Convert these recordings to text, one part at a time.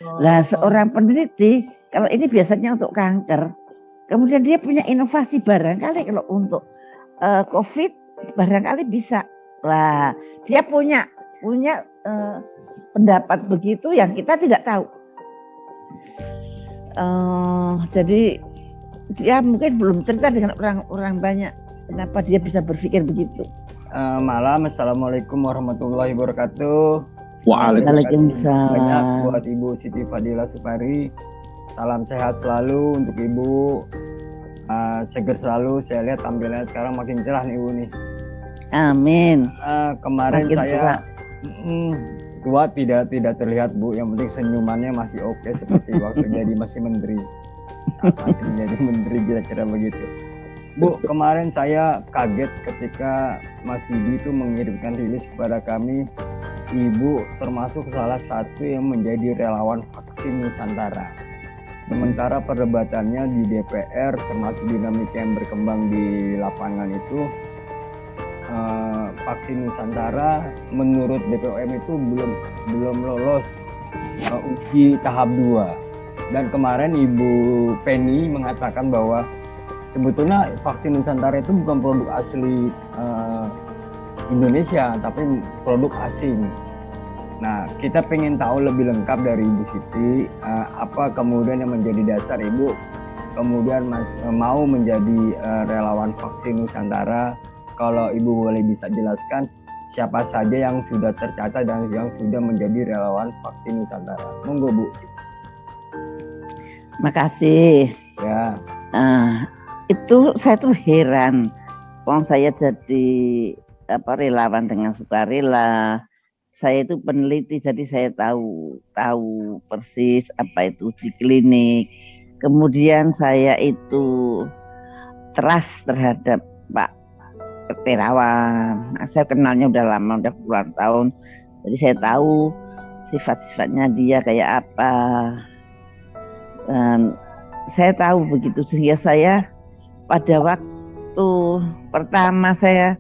Nah, seorang peneliti kalau ini biasanya untuk kanker, kemudian dia punya inovasi barangkali kalau untuk COVID barangkali bisa. Lah, dia punya pendapat begitu yang kita tidak tahu. Jadi dia mungkin belum cerita dengan orang-orang banyak kenapa dia bisa berpikir begitu. Malam, assalamualaikum warahmatullahi wabarakatuh. Waalaikumsalam. Banyak buat Ibu Siti Fadila Supari. Salam sehat selalu untuk Ibu. Seger selalu. Saya lihat tampilannya sekarang makin cerah nih Ibu nih. Amin. Kemarin makin saya tua tidak terlihat Bu. Yang penting senyumannya masih oke seperti waktu jadi masih menteri. Masih menjadi menteri kira-kira begitu. Bu, kemarin saya kaget ketika Mas Yudi itu mengirimkan rilis kepada kami. Ibu termasuk salah satu yang menjadi relawan vaksin Nusantara. Sementara perdebatannya di DPR termasuk dinamika yang berkembang di lapangan itu, vaksin Nusantara menurut BPOM itu belum lolos uji tahap 2. Dan kemarin Ibu Penny mengatakan bahwa sebetulnya vaksin Nusantara itu bukan produk asli Indonesia, tapi produk asing. Nah, kita pengen tahu lebih lengkap dari Ibu Siti, apa kemudian yang menjadi dasar Ibu kemudian mau menjadi relawan vaksin Nusantara. Kalau Ibu boleh bisa jelaskan siapa saja yang sudah tercatat dan yang sudah menjadi relawan vaksin Nusantara. Monggo Bu. Makasih. Ya. Itu saya tuh heran, saya jadi relawan dengan sukarela. Saya itu peneliti, jadi saya tahu persis apa itu uji klinik. Kemudian saya itu trust terhadap Pak Terawan. Saya kenalnya udah lama, udah puluhan tahun. Jadi saya tahu sifat-sifatnya dia kayak apa. Dan saya tahu begitu sehingga saya pada waktu pertama saya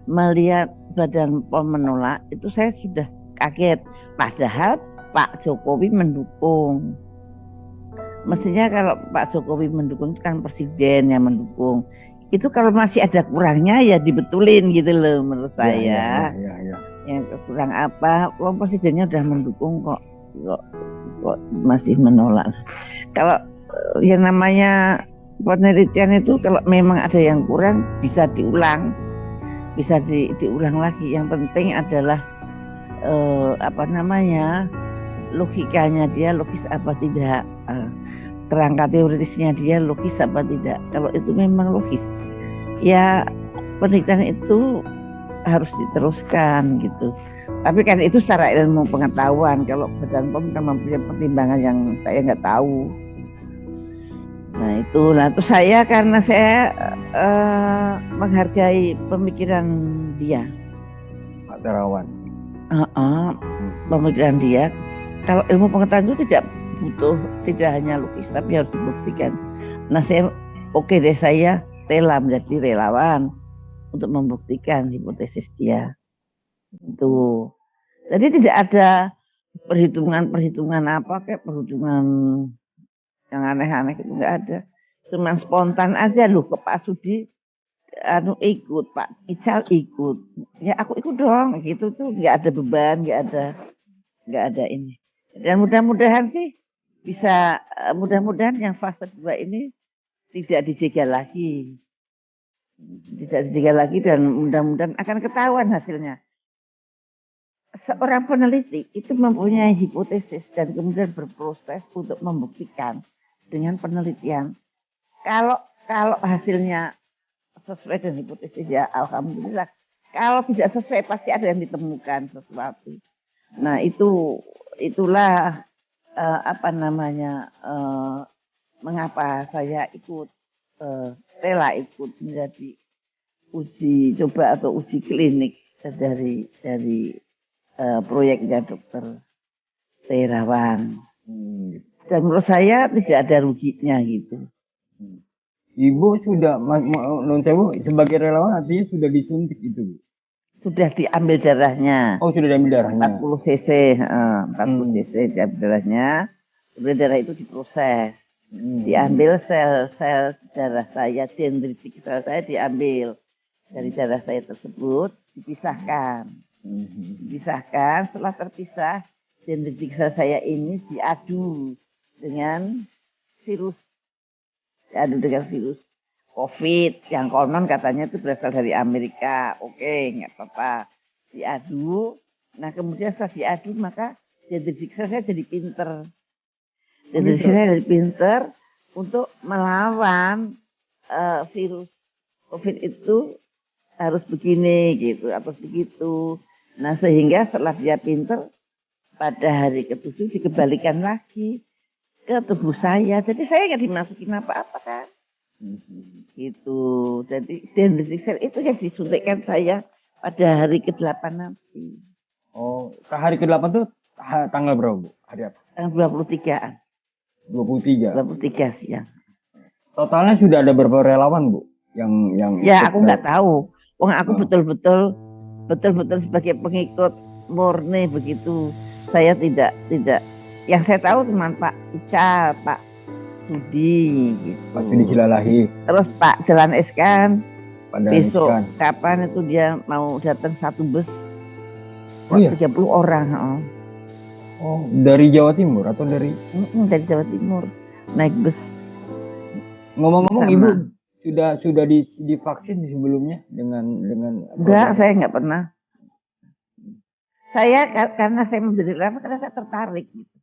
melihat Badan POM menolak itu saya sudah kaget. Padahal Pak Jokowi mendukung. Mestinya kalau Pak Jokowi mendukung itu kan presiden yang mendukung. Itu kalau masih ada kurangnya ya dibetulin gitu loh menurut saya. Yang kurang apa? Presidennya udah mendukung kok masih menolak. Kalau yang namanya penelitian itu kalau memang ada yang kurang bisa diulang. Bisa diulang lagi. Yang penting adalah logikanya dia logis apa tidak, kerangka teoritisnya dia logis apa tidak. Kalau itu memang logis, ya penelitian itu harus diteruskan gitu. Tapi kan itu secara ilmu pengetahuan. Kalau Badan POM kan mempunyai pertimbangan yang saya nggak tahu. Nah itu saya karena saya menghargai pemikiran dia, Pak Terawan. Pemikiran dia. Kalau ilmu pengetahuan itu tidak hanya logis, tapi harus dibuktikan. Nah saya deh, saya rela menjadi relawan untuk membuktikan hipotesis dia. Itu. Jadi tidak ada perhitungan apa kayak perhitungan yang aneh-aneh itu nggak ada. Cuman spontan aja loh ke Pak Sudi ikut, Pak Ical ikut. Ya aku ikut dong gitu tuh, nggak ada beban, nggak ada ini. Dan mudah-mudahan sih bisa mudah-mudahan yang fase 2 ini tidak dijegal lagi. Tidak dijegal lagi dan mudah-mudahan akan ketahuan hasilnya. Seorang peneliti itu mempunyai hipotesis dan kemudian berproses untuk membuktikan dengan penelitian. Kalau hasilnya sesuai dengan hipotesis ya alhamdulillah. Kalau tidak sesuai pasti ada yang ditemukan sesuatu. Nah itulah mengapa saya rela ikut menjadi uji coba atau uji klinik dari proyeknya Dokter Terawan. Dan menurut saya tidak ada ruginya gitu. Ibu sudah sebagai relawan artinya sudah disuntik itu? Sudah diambil darahnya. Oh, sudah diambil darahnya. 40 cc diambil darahnya. Kemudian darah itu diproses, Hmm. diambil sel-sel darah saya, dendritik sel saya diambil dari darah saya tersebut, dipisahkan. Dipisahkan, setelah terpisah, dendritik sel saya ini diadu dengan virus, diadu dengan virus COVID yang konon katanya itu berasal dari Amerika. Oke, nggak apa-apa. Diadu. Nah, kemudian setelah diadu maka dendritik sel saya jadi pinter. Dendritik sel saya jadi pinter untuk melawan virus COVID itu harus begini gitu, atau begitu. Nah, sehingga setelah dia pinter, pada hari ke-7 dikembalikan lagi ke tubuh saya. Jadi saya nggak dimasukin apa-apa kan. Gitu. Jadi dendritik sel itu yang disuntikkan saya pada hari ke-8 nanti. Oh, ke hari ke-8 tuh tanggal berapa, Bu? Hari apa? Tanggal 23-an. 23. 23 siang. Totalnya sudah ada berapa relawan, Bu? Yang ya aku nggak tahu. Wong aku betul-betul sebagai pengikut murni begitu. Saya tidak yang saya tahu cuma Pak Ical, Pak Sudi gitu. Pak Sudi Silalahi. Terus Pak Jalan Eskan. Besok Iskan. kapan itu dia mau datang satu bus. Oh iya? 30 orang. Oh, dari Jawa Timur atau dari? Dari Jawa Timur. Naik bus. Ngomong-ngomong, Ibu sudah divaksin sebelumnya dengan enggak, saya nggak pernah. Saya karena saya menjadi relawan karena saya tertarik gitu.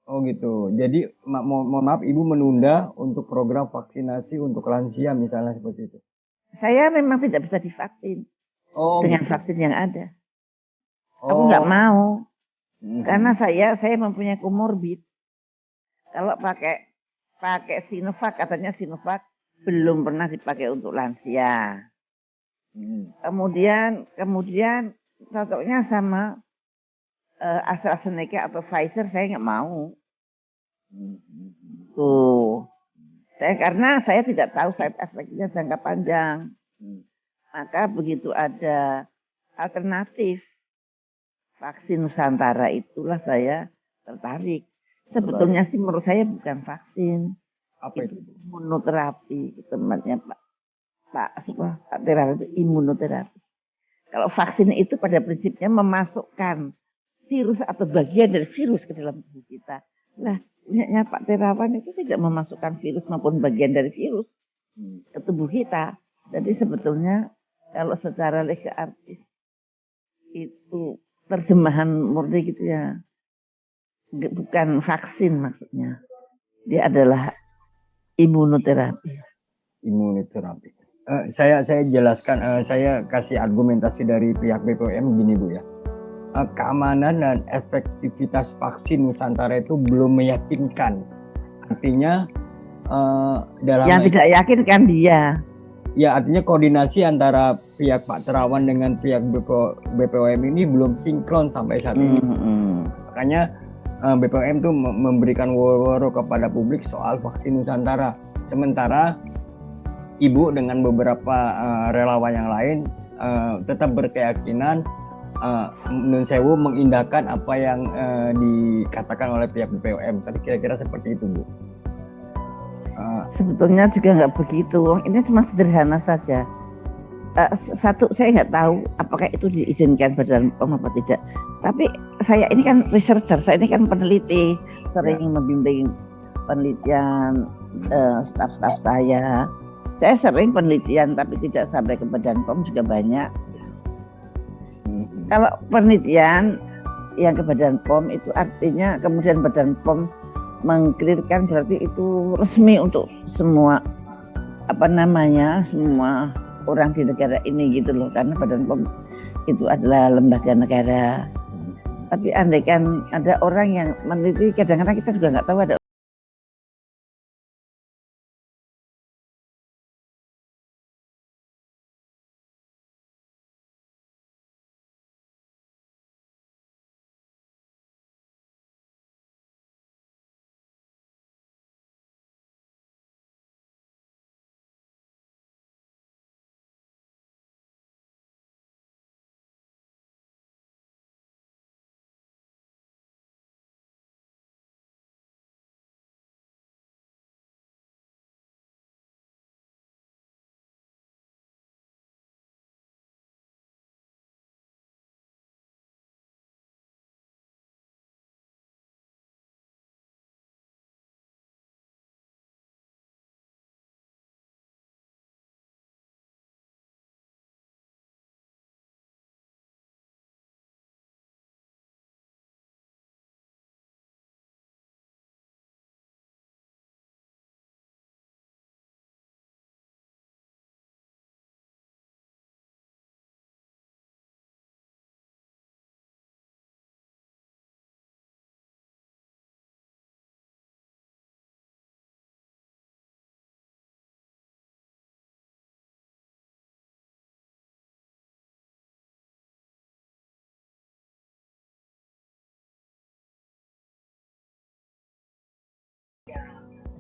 Oh gitu. Jadi mohon maaf, Ibu menunda untuk program vaksinasi untuk lansia misalnya seperti itu. Saya memang tidak bisa divaksin dengan gitu. Vaksin yang ada. Aku nggak mau karena saya mempunyai komorbid. Kalau pakai Sinovac, katanya Sinovac belum pernah dipakai untuk lansia. Kemudian cocoknya sama AstraZeneca atau Pfizer saya nggak mau. Tuh. Karena saya tidak tahu side effect-nya jangka panjang. Maka begitu ada alternatif vaksin Nusantara itulah saya tertarik. Sebetulnya sih menurut saya bukan vaksin. Apa itu? Imunoterapi. Tempatnya Pak terapi itu imunoterapi. Kalau vaksin itu pada prinsipnya memasukkan virus atau bagian dari virus ke dalam tubuh kita. Nah, punyanya Pak Terawan itu tidak memasukkan virus maupun bagian dari virus ke tubuh kita. Jadi sebetulnya kalau secara lega artis itu terjemahan murni gitu ya, bukan vaksin maksudnya. Dia adalah imunoterapi. Imunoterapi. Saya jelaskan, saya kasih argumentasi dari pihak BPOM gini, Bu ya. Keamanan dan efektivitas vaksin Nusantara itu belum meyakinkan. Artinya dalam yang tidak yakin kan dia. Ya, artinya koordinasi antara pihak Pak Terawan dengan pihak BPOM ini belum sinkron sampai saat ini. Makanya BPOM tuh memberikan woro-woro kepada publik soal vaksin Nusantara. Sementara Ibu dengan beberapa relawan yang lain tetap berkeyakinan Nun Sewu mengindahkan apa yang dikatakan oleh pihak BPOM. Tadi kira-kira seperti itu, Bu. Sebetulnya juga nggak begitu. Ini cuma sederhana saja. Satu, saya nggak tahu apakah itu diizinkan Badan POM apa tidak. Tapi saya ini kan researcher, saya ini kan peneliti, sering membimbing penelitian staf-staf saya. Saya sering penelitian, tapi tidak sampai ke Badan POM juga banyak. Kalau penelitian yang ke Badan POM itu artinya kemudian Badan POM mengklirkan berarti itu resmi untuk semua semua orang di negara ini gitu loh, karena Badan POM itu adalah lembaga negara. Tapi andaikan ada orang yang meneliti, kadang-kadang kita juga nggak tahu ada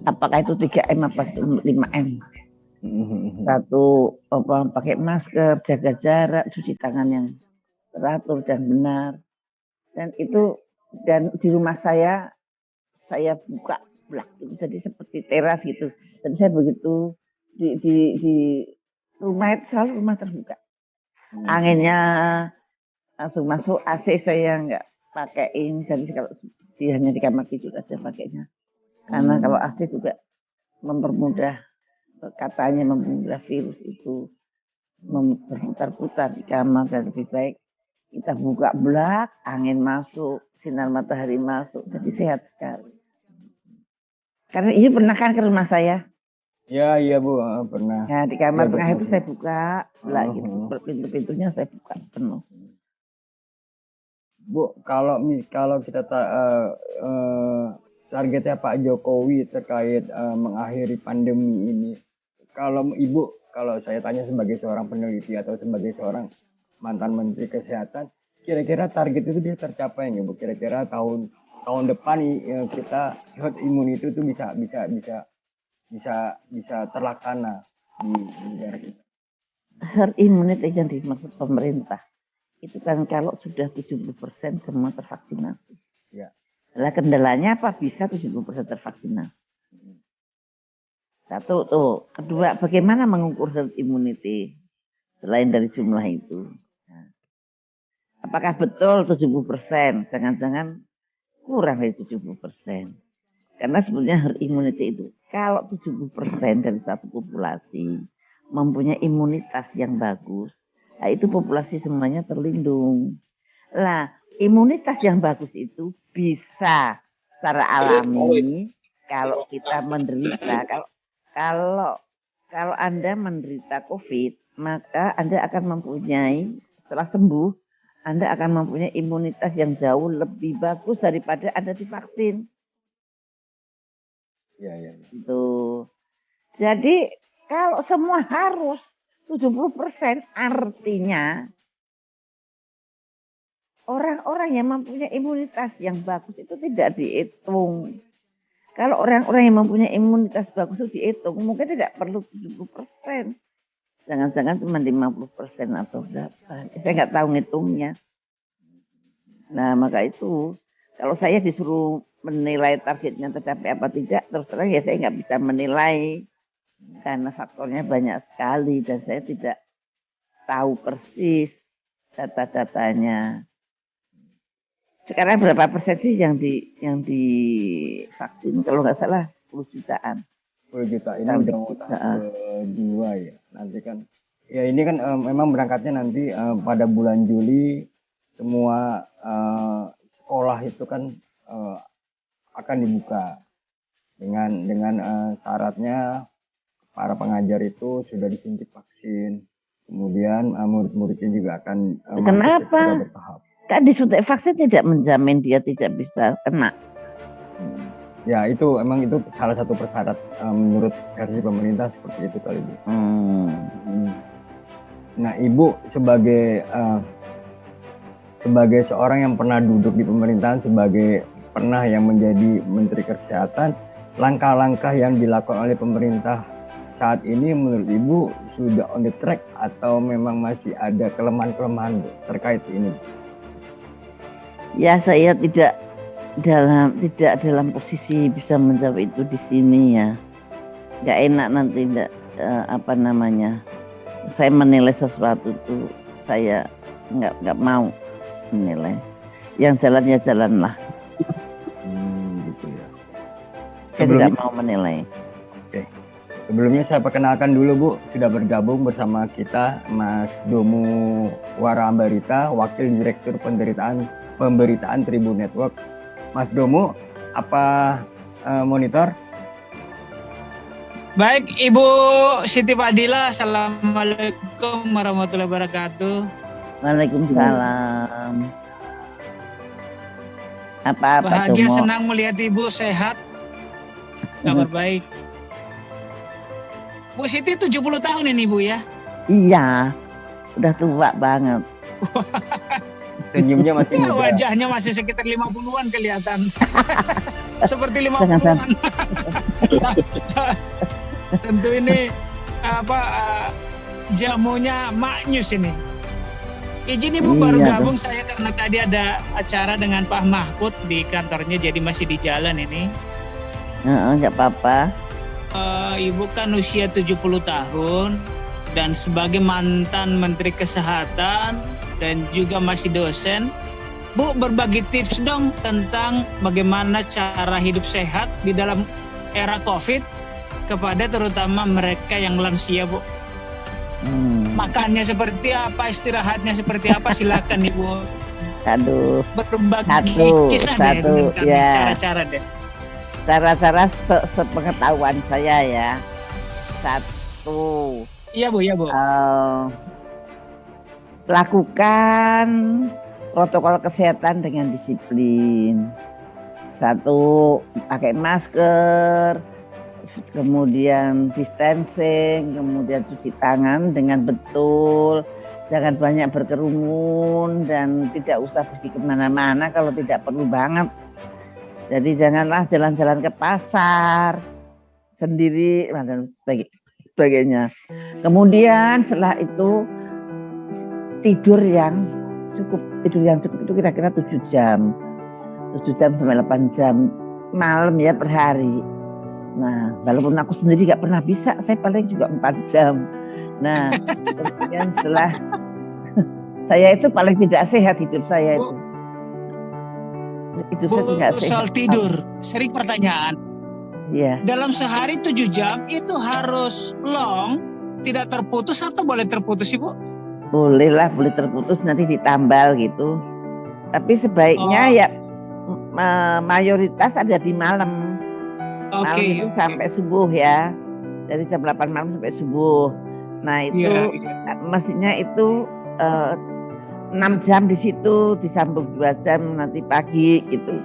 apakah itu 3M apa 5M. Satu, pakai masker, jaga jarak, cuci tangan yang teratur dan benar. Dan di rumah saya buka blak itu jadi seperti teras gitu. Dan saya begitu di rumah itu selalu rumah terbuka. Anginnya langsung masuk, AC saya nggak pakaiin. Jadi kalau hanya di kamar tidur aja pakainya. Karena kalau AC juga mempermudah, katanya mempermudah virus itu berputar-putar di kamar, dan lebih baik kita buka blak, angin masuk, sinar matahari masuk, jadi sehat sekali. Karena ini pernah kan ke rumah saya? Iya Bu, pernah. Nah, di kamar tengah itu saya buka blak gitu, pintu-pintunya saya buka penuh. Bu, kalau kita targetnya Pak Jokowi terkait mengakhiri pandemi ini, kalau Ibu, kalau saya tanya sebagai seorang peneliti atau sebagai seorang mantan Menteri Kesehatan, kira-kira target itu bisa tercapai nggak Bu? Kira-kira tahun depan kita herd immunity itu bisa terlaksana di negara kita. Herd immunity yang dimaksud pemerintah itu kan kalau sudah 70% semua tervaksinasi. Ya. Lah kendalanya apa bisa 70% tervaksinasi? Satu tuh. Kedua, bagaimana mengukur herd immunity selain dari jumlah itu? Nah, apakah betul 70%? Jangan-jangan kurang dari 70%. Karena sebenarnya herd immunity itu kalau 70% dari satu populasi mempunyai imunitas yang bagus, nah itu populasi semuanya terlindung. Lah, imunitas yang bagus itu bisa secara alami kalau kita menderita. Kalau Anda menderita COVID, maka Anda akan mempunyai, setelah sembuh, Anda akan mempunyai imunitas yang jauh lebih bagus daripada Anda divaksin. Ya. Itu. Jadi kalau semua harus 70%, artinya orang-orang yang mempunyai imunitas yang bagus itu tidak dihitung. Kalau orang-orang yang mempunyai imunitas bagus itu dihitung, mungkin tidak perlu 70%. Jangan-jangan cuma 50% atau berapa. Saya nggak tahu ngitungnya. Nah, maka itu kalau saya disuruh menilai targetnya tercapai apa tidak, terus terang ya saya nggak bisa menilai. Karena faktornya banyak sekali dan saya tidak tahu persis data-datanya. Sekarang berapa persen sih yang divaksin? Kalau nggak salah 10 jutaan. 10 juta ini udah mau tahap kedua ya. Nanti kan ya ini kan memang berangkatnya nanti pada bulan Juli semua sekolah itu kan akan dibuka dengan syaratnya para pengajar itu sudah disuntik vaksin. Kemudian murid-muridnya juga akan kenapa? Bertahap. Kan disuntik vaksin tidak menjamin dia tidak bisa kena. Ya itu emang itu salah satu persyarat menurut versi pemerintah seperti itu kali Bu. Nah Ibu sebagai seorang yang pernah duduk di pemerintahan, pernah yang menjadi Menteri Kesehatan, langkah-langkah yang dilakukan oleh pemerintah saat ini menurut Ibu sudah on the track atau memang masih ada kelemahan-kelemahan terkait ini? Ya saya tidak dalam posisi bisa menjawab itu di sini ya. Nggak enak nanti saya menilai sesuatu itu, saya nggak mau menilai. Yang jalan ya jalanlah. Gitu ya. Saya tidak mau menilai. Oke. Sebelumnya saya perkenalkan dulu Bu, sudah bergabung bersama kita Mas Domo Warambarita, Wakil Direktur Pemberitaan Tribun Network. Mas Domo, apa monitor? Baik, Ibu Siti Fadila, Assalamualaikum warahmatullahi wabarakatuh. Waalaikumsalam. Apa Bahagia Domo? Senang melihat Ibu sehat. Kabar baik. Bu Siti 70 tahun ini Bu ya? Iya, udah tua banget. Senyumnya masih muda. Wajahnya masih sekitar 50-an kelihatan. seperti Jangan 50-an. Tentu ini jamunya maknyus ini. Izin Ibu, baru Iya, gabung saya karena tadi ada acara dengan Pak Mahfud di kantornya, jadi masih di jalan ini. nggak apa-apa. Ibu kan usia 70 tahun dan sebagai mantan Menteri Kesehatan dan juga masih dosen, Bu, berbagi tips dong tentang bagaimana cara hidup sehat di dalam era COVID kepada terutama mereka yang lansia, Bu. Makannya seperti apa, istirahatnya seperti apa, silakan Ibu. Aduh, Berbagi kisah deh dengan kami, ya. cara-cara deh. Cara-cara sepengetahuan saya ya. Satu, Iya Bu, ya Bu. lakukan protokol kesehatan dengan disiplin. Satu, pakai masker, kemudian distancing, kemudian cuci tangan dengan betul, jangan banyak berkerumun dan tidak usah pergi kemana-mana kalau tidak perlu banget. Jadi janganlah jalan-jalan ke pasar sendiri dan sebagainya. Kemudian setelah itu tidur yang cukup itu kira-kira 7 jam sampai 8 jam malam ya per hari. Nah, walaupun aku sendiri nggak pernah bisa, saya paling juga 4 jam. Nah, kemudian setelah saya itu paling tidak sehat hidup saya itu. Hidup saya tidak sehat. Soal tidur, sering pertanyaan. Iya. Dalam sehari 7 jam itu harus long, tidak terputus atau boleh terputus Ibu? Boleh lah, boleh terputus nanti ditambal gitu. Tapi sebaiknya ya mayoritas ada di malam. Malam itu sampai subuh ya. Dari jam 8 malam sampai subuh. Nah itu mestinya itu 6 jam di situ, disambung 2 jam nanti pagi gitu.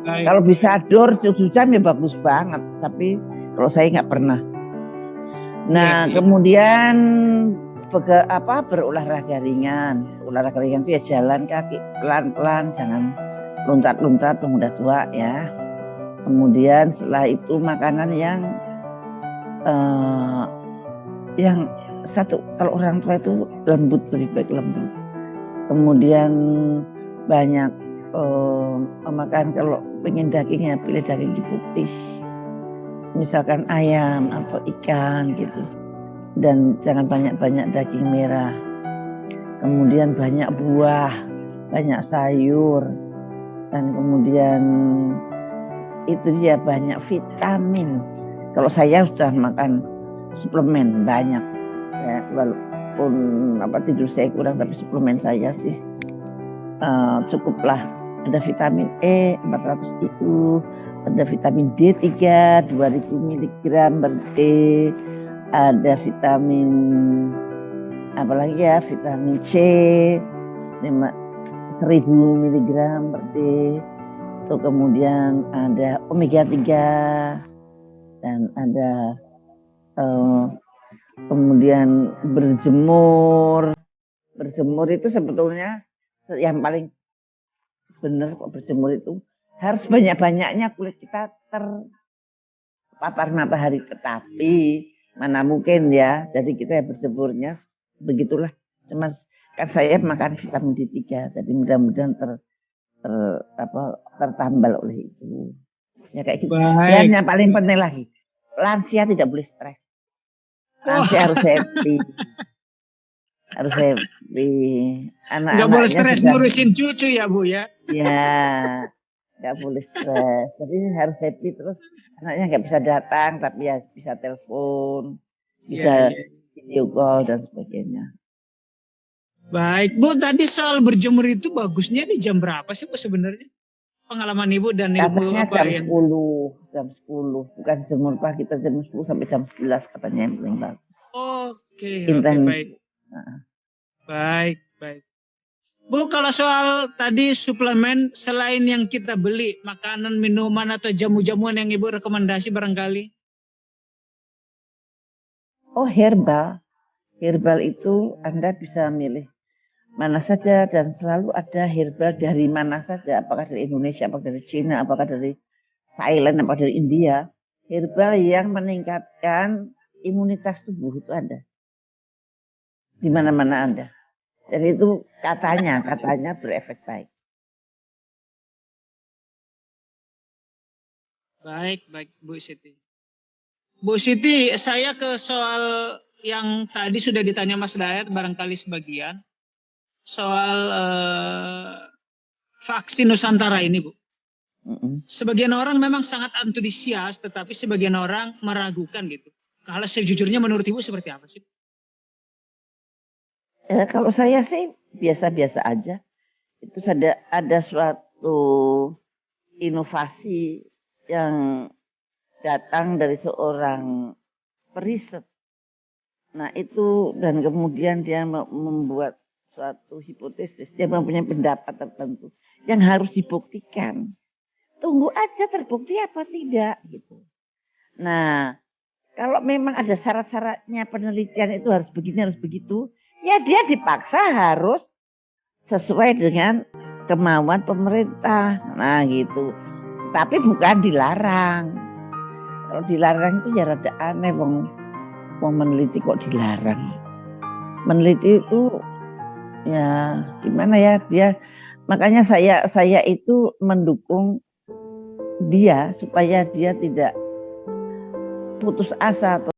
Kalau bisa door 7 jam ya bagus banget. Tapi kalau saya nggak pernah. Nah kemudian berolahraga ringan. Olahraga ringan itu ya jalan kaki pelan-pelan, jangan loncat-loncat pemuda tua ya. Kemudian setelah itu makanan yang satu, kalau orang tua itu lembut, lebih baik lembut. Kemudian banyak makan, kalau pengen daging ya pilih daging putih. Misalkan ayam atau ikan gitu. Dan jangan banyak-banyak daging merah. Kemudian banyak buah, banyak sayur. Dan kemudian itu dia banyak vitamin. Kalau saya sudah makan suplemen banyak. Ya, walaupun tidur saya kurang, tapi suplemen saya sih cukuplah. Ada vitamin E 400 IU, ada vitamin D3 2000 mg per D. Ada vitamin apalagi ya, vitamin C 1000 mg per D. Terus kemudian ada omega 3 dan ada kemudian berjemur itu sebetulnya yang paling benar kok. Berjemur itu harus banyak-banyaknya kulit kita terpapar matahari, tetapi mana mungkin ya, jadi kita berjemurnya begitulah. Cuma kan saya makan vitamin D3, jadi mudah-mudahan tertambal oleh itu. Ya kayak gitu. Dan yang paling penting lagi, lansia tidak boleh stres. Lansia harus happy. Harus happy. Nggak boleh stres ngurusin cucu ya Bu ya? Ya, nggak boleh stres. Jadi harus happy terus. Anaknya nggak bisa datang, tapi ya bisa telepon, bisa video call dan sebagainya. Baik, Bu, tadi soal berjemur itu bagusnya di jam berapa sih Bu sebenarnya? Pengalaman Ibu dan Ibu apa jam 10, jam 10. Bukan jemur pagi, kita jam 10 sampai jam 11 katanya yang paling bagus. Oke, baik. Baik. Bu, kalau soal tadi suplemen, selain yang kita beli, makanan, minuman, atau jamu-jamuan yang Ibu rekomendasi barangkali? Oh, herbal. Herbal itu Anda bisa milih mana saja dan selalu ada herbal dari mana saja, apakah dari Indonesia, apakah dari Cina, apakah dari Thailand, apakah dari India, herbal yang meningkatkan imunitas tubuh itu ada di mana-mana ada. Dan itu katanya berefek baik. Baik Bu Siti. Bu Siti, saya ke soal yang tadi sudah ditanya Mas Dayat, barangkali sebagian. Soal vaksin Nusantara ini, Bu. Sebagian orang memang sangat antusias, tetapi sebagian orang meragukan gitu. Kalau sejujurnya menurut Ibu seperti apa sih? Ya, kalau saya sih biasa-biasa aja. Itu ada suatu inovasi yang datang dari seorang periset. Nah itu dan kemudian dia membuat suatu hipotesis, dia mempunyai pendapat tertentu yang harus dibuktikan. Tunggu aja terbukti apa tidak gitu. Nah kalau memang ada syarat-syaratnya penelitian itu harus begini harus begitu, ya dia dipaksa harus sesuai dengan kemauan pemerintah. Nah gitu. Tapi bukan dilarang. Kalau dilarang itu ya rada aneh, wong meneliti kok dilarang. Meneliti itu ya gimana ya, dia makanya saya itu mendukung dia supaya dia tidak putus asa